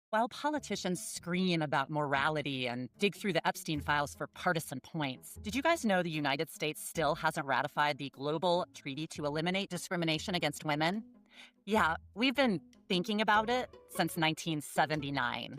While politicians scream about morality and dig through the Epstein files for partisan points, did you guys know the United States still hasn't ratified the Global Treaty to Eliminate Discrimination Against Women? Yeah, we've been thinking about it since 1979.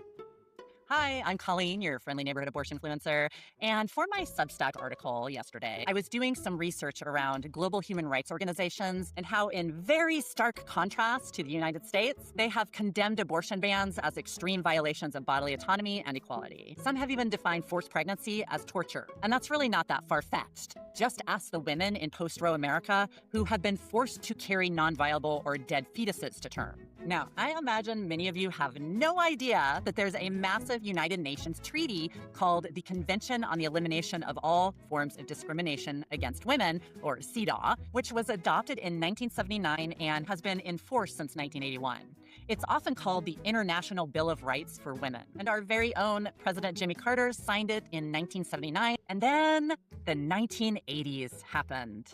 Hi, I'm Colleen, your friendly neighborhood abortion influencer. And for my Substack article yesterday, I was doing some research around global human rights organizations and how, in very stark contrast to the United States, they have condemned abortion bans as extreme violations of bodily autonomy and equality. Some have even defined forced pregnancy as torture. And that's really not that far-fetched. Just ask the women in post-Roe America who have been forced to carry non-viable or dead fetuses to term. Now, I imagine many of you have no idea that there's a massive United Nations treaty called the Convention on the Elimination of All Forms of Discrimination Against Women, or CEDAW, which was adopted in 1979 and has been in force since 1981. It's often called the International Bill of Rights for Women, and our very own President Jimmy Carter signed it in 1979, and then the 1980s happened.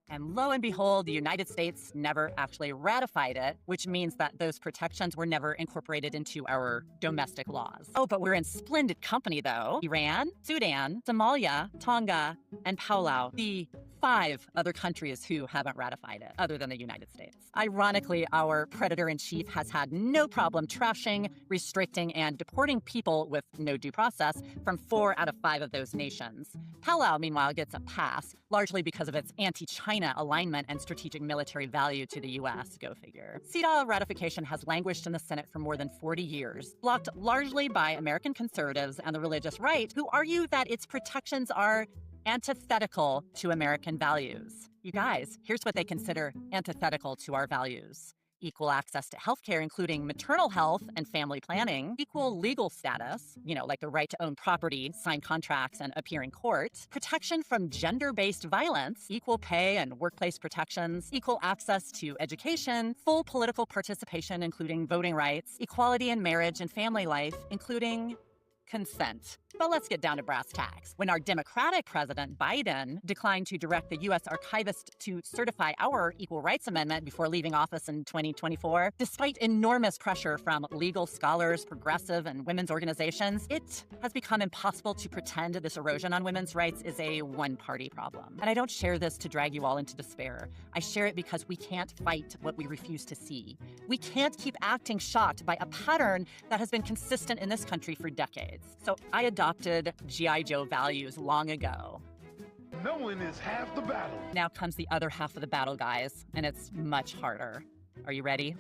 And lo and behold, the United States never actually ratified it, which means that those protections were never incorporated into our domestic laws. Oh, but we're in splendid company, though. Iran, Sudan, Somalia, Tonga, and Palau, the 5 other countries who haven't ratified it, other than the United States. Ironically, our predator-in-chief has had no problem trashing, restricting, and deporting people with no due process from 4 out of 5 of those nations. Palau, meanwhile, gets a pass, largely because of its anti-China alignment and strategic military value to the U.S., go figure. CEDAW ratification has languished in the Senate for more than 40 years, blocked largely by American conservatives and the religious right, who argue that its protections are antithetical to American values. You guys, here's what they consider antithetical to our values: equal access to healthcare, including maternal health and family planning, equal legal status, like the right to own property, sign contracts, and appear in court, protection from gender-based violence, equal pay and workplace protections, equal access to education, full political participation, including voting rights, equality in marriage and family life, including consent. But let's get down to brass tacks. When our Democratic President Biden declined to direct the U.S. archivist to certify our Equal Rights Amendment before leaving office in 2024, despite enormous pressure from legal scholars, progressive, and women's organizations, it has become impossible to pretend this erosion on women's rights is a one-party problem. And I don't share this to drag you all into despair. I share it because we can't fight what we refuse to see. We can't keep acting shocked by a pattern that has been consistent in this country for decades. So I adopted G.I. Joe values long ago. Knowing is half the battle. Now comes the other half of the battle, guys, and it's much harder. Are you ready?